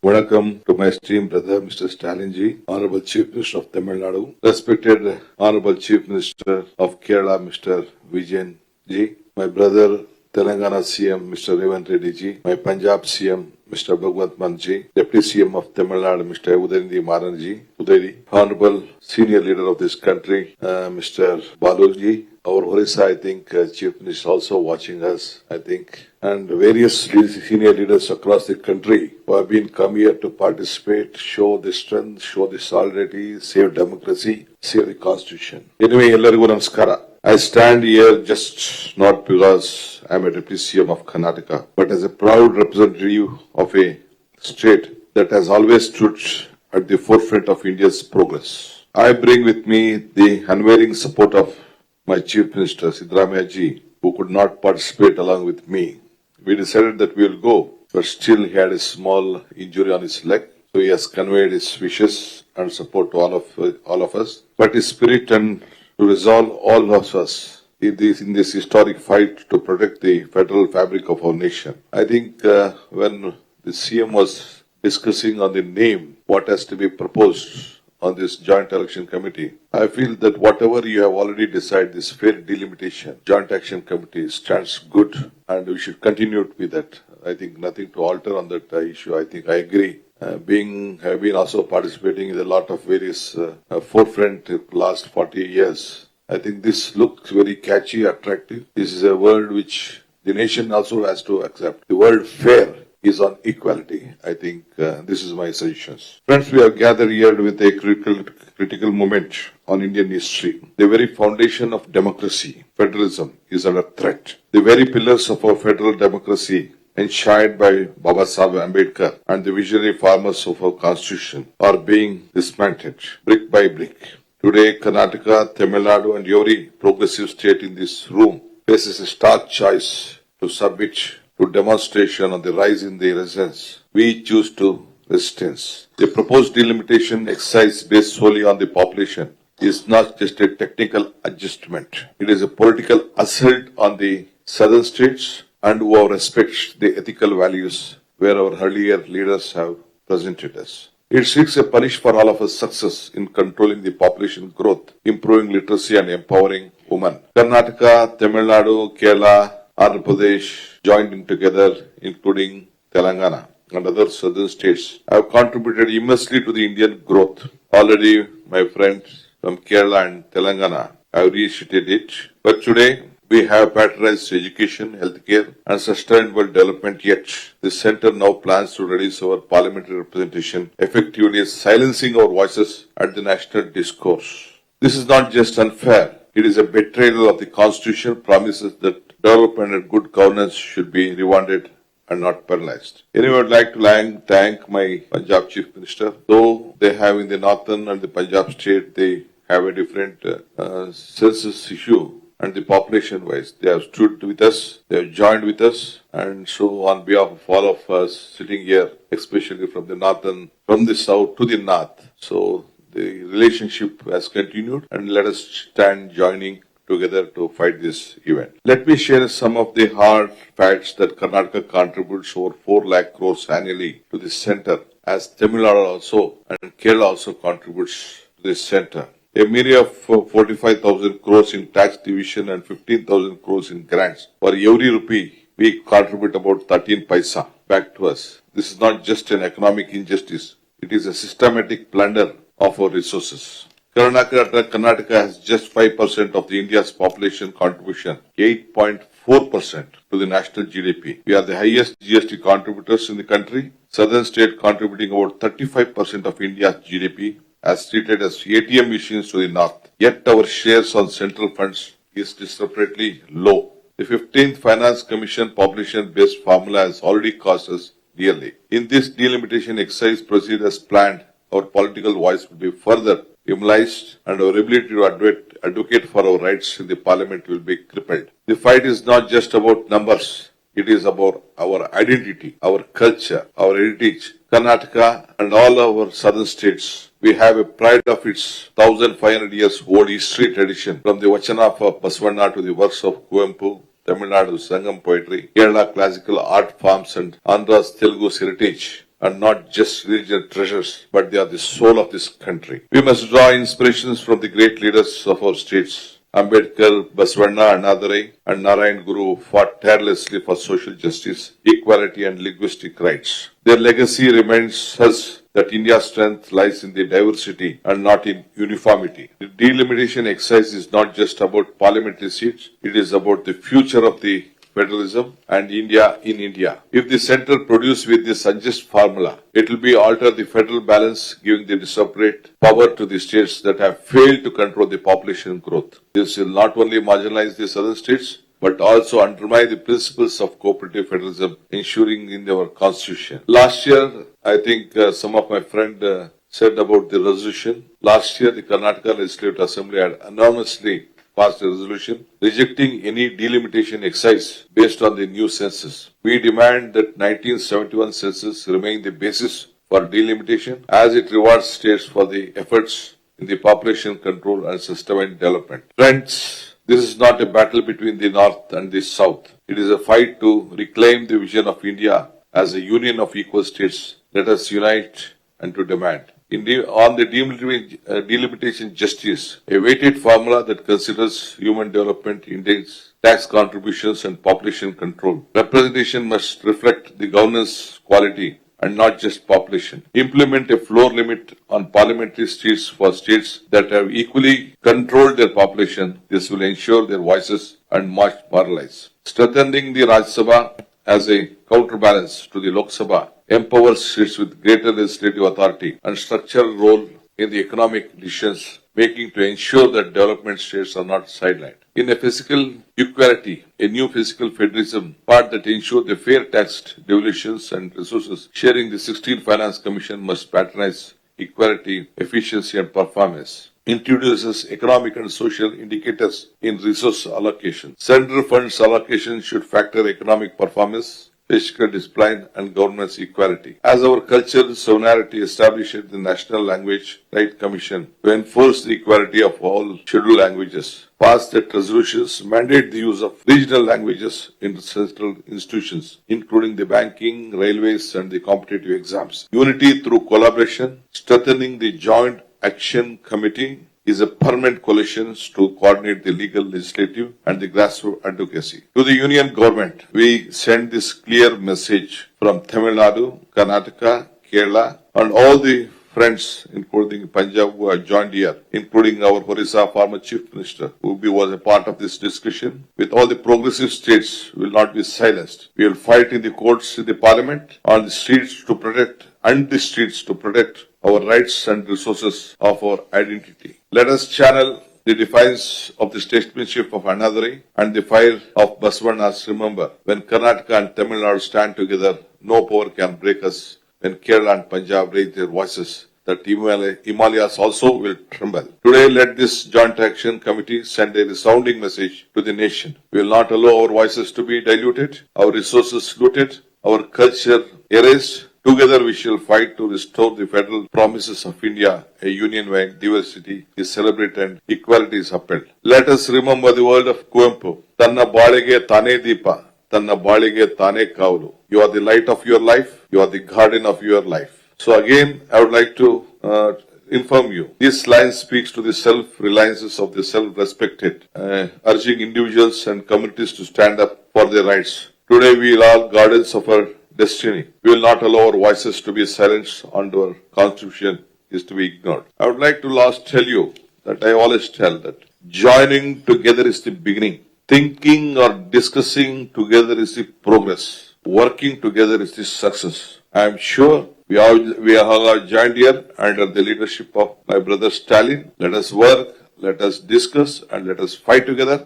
Welcome to my esteemed brother, Mr. Stalin ji, Honorable Chief Minister of Tamil Nadu, respected Honorable Chief Minister of Kerala, Mr. Vijayan ji, my brother, Telangana CM, Mr. Revan Reddy ji, my Punjab CM, Mr. Bhagwant Mann ji, Deputy CM of Tamil Nadu, Mr. Udhayanidhi Udhayanidhi, Honorable Senior Leader of this country, Mr. Balu ji, our Orissa, I think, Chief Minister also watching us, I think, and various senior leaders across the country who have been come here to participate, show the strength, show the solidarity, save democracy, save the constitution. Anyway, ellarigu namaskara. I stand here just not because I am a deputy CM of Karnataka, but as a proud representative of a state that has always stood at the forefront of India's progress. I bring with me the unwavering support of my Chief Minister, Siddaramaiah ji, who could not participate along with me. We decided that we will go, but still he had a small injury on his leg, so he has conveyed his wishes and support to all of us. But his spirit and to resolve all of us in this historic fight to protect the federal fabric of our nation. I think when the CM was discussing on the name, what has to be proposed on this joint election committee, I feel that whatever you have already decided, this fair delimitation joint action committee stands good, and we should continue with that. I think nothing to alter on that issue. I think I agree. Have been also participating in a lot of various forefront last 40 years. I think this looks very catchy, attractive. This is a word which the nation also has to accept. The word fair is on equality. I think this is my suggestions. Friends, we have gathered here with a critical moment on Indian history. The very foundation of democracy, federalism, is under threat. The very pillars of our federal democracy, enshrined by Baba Sahib Ambedkar and the visionary farmers of our constitution, are being dismantled brick by brick. Today, Karnataka, Tamil Nadu and every progressive state in this room faces a stark choice to submit to demonstration on the rise in the resistance. We choose to resistance. The proposed delimitation exercise based solely on the population is not just a technical adjustment. It is a political assault on the southern states and who respect the ethical values where our earlier leaders have presented us. It seeks a punish for all of us success in controlling the population growth, improving literacy and empowering women. Karnataka, Tamil Nadu, Kerala, Andhra Pradesh joining together, including Telangana and other southern states, have contributed immensely to the Indian growth. Already, my friends from Kerala and Telangana have reiterated it. But today, we have patronized education, healthcare and sustainable development, yet the centre now plans to reduce our parliamentary representation, effectively silencing our voices at the national discourse. This is not just unfair, it is a betrayal of the constitution promises that development and good governance should be rewarded and not penalized. Anyway, I would like to thank my Punjab Chief Minister. Though they have in the northern and the Punjab state, they have a different census issue. And the population wise, they have stood with us, they have joined with us, and so on behalf of all of us sitting here, especially from the south to the north. So the relationship has continued, and let us stand joining together to fight this event. Let me share some of the hard facts that Karnataka contributes over 4 lakh crores annually to the center, as Tamil Nadu also and Kerala also contributes to this center. A mere of 45,000 crores in tax division and 15,000 crores in grants. For every rupee, we contribute about 13 paisa back to us. This is not just an economic injustice. It is a systematic plunder of our resources. Karnataka has just 5% of the India's population contribution, 8.4% to the national GDP. We are the highest GST contributors in the country. Southern state contributing about 35% of India's GDP, as treated as ATM machines to the north. Yet our shares on central funds is disproportionately low. The 15th Finance Commission population-based formula has already cost us dearly. In this delimitation exercise proceed as planned, our political voice will be further immobilized and our ability to advocate for our rights in the parliament will be crippled. The fight is not just about numbers. It is about our identity, our culture, our heritage. Karnataka and all our southern states, we have a pride of its 1,500 years old history tradition, from the Vachana of Basavanna to the works of Kuvempu, Tamil Nadu Sangam poetry, Kerala classical art forms and Andhra's Telugu's heritage. are not just regional treasures, but they are the soul of this country. We must draw inspirations from the great leaders of our states. Ambedkar, Basavana, Annadure, and Narayan Guru fought tirelessly for social justice, equality, and linguistic rights. Their legacy reminds us that India's strength lies in the diversity and not in uniformity. The delimitation exercise is not just about parliamentary seats, it is about the future of the federalism and India in India. If the centre produce with this unjust formula, it will be alter the federal balance, giving the separate power to the states that have failed to control the population growth. This will not only marginalize the southern states, but also undermine the principles of cooperative federalism, ensuring in our constitution. Last year, I think some of my friends said about the resolution. Last year, the Karnataka Legislative Assembly had anonymously passed a resolution rejecting any delimitation exercise based on the new census. We demand that 1971 census remain the basis for delimitation as it rewards states for the efforts in the population control and systematic development. Friends, this is not a battle between the North and the South. It is a fight to reclaim the vision of India as a union of equal states. Let us unite and to demand. On the delimitation justice, a weighted formula that considers human development index, tax contributions, and population control. Representation must reflect the governance quality and not just population. Implement a floor limit on parliamentary seats for states that have equally controlled their population. This will ensure their voices are not marginalized. Strengthening the Rajya Sabha as a counterbalance to the Lok Sabha empowers states with greater legislative authority and structural role in the economic decisions making to ensure that development states are not sidelined. In a fiscal equality, a new fiscal federalism part that ensures the fair tax devolutions and resources sharing, the 16th Finance Commission must patronize equality, efficiency, and performance. Introduces economic and social indicators in resource allocation. Central funds allocation should factor economic performance, fiscal discipline, and governance equality. As our cultural sovereignty established the National Language Right Commission to enforce the equality of all scheduled languages, passed that resolutions mandate the use of regional languages in central institutions, including the banking, railways, and the competitive exams. Unity through collaboration, strengthening the Joint Action Committee is a permanent coalition to coordinate the legal, legislative, and the grassroots advocacy. To the Union Government, we send this clear message from Tamil Nadu, Karnataka, Kerala, and all the friends, including Punjab, who have joined here, including our Orissa former Chief Minister, who was a part of this discussion. With all the progressive states, we will not be silenced. We will fight in the courts, in the Parliament, on the streets to protect, our rights and resources of our identity. Let us channel the defiance of the statesmanship of Annadure and the fire of Basavana's. Remember, when Karnataka and Tamil Nadu stand together, no power can break us. When Kerala and Punjab raise their voices, that Himalayas also will tremble. Today, let this Joint Action Committee send a resounding message to the nation. We will not allow our voices to be diluted, our resources looted, our culture erased. Together we shall fight to restore the federal promises of India, a union where diversity is celebrated and equality is upheld. Let us remember the word of Kuempu. Tanna balige tane deepa, tanna balige tane kavulu. You are the light of your life, you are the garden of your life. So again, I would like to inform you. This line speaks to the self-reliances of the self-respected, urging individuals and communities to stand up for their rights. Today we are all guardians of our destiny. We will not allow our voices to be silenced and our constitution is to be ignored. I would like to last tell you that I always tell that joining together is the beginning. Thinking or discussing together is the progress. Working together is the success. I am sure we are joined here under the leadership of my brother Stalin. Let us work, let us discuss, and let us fight together.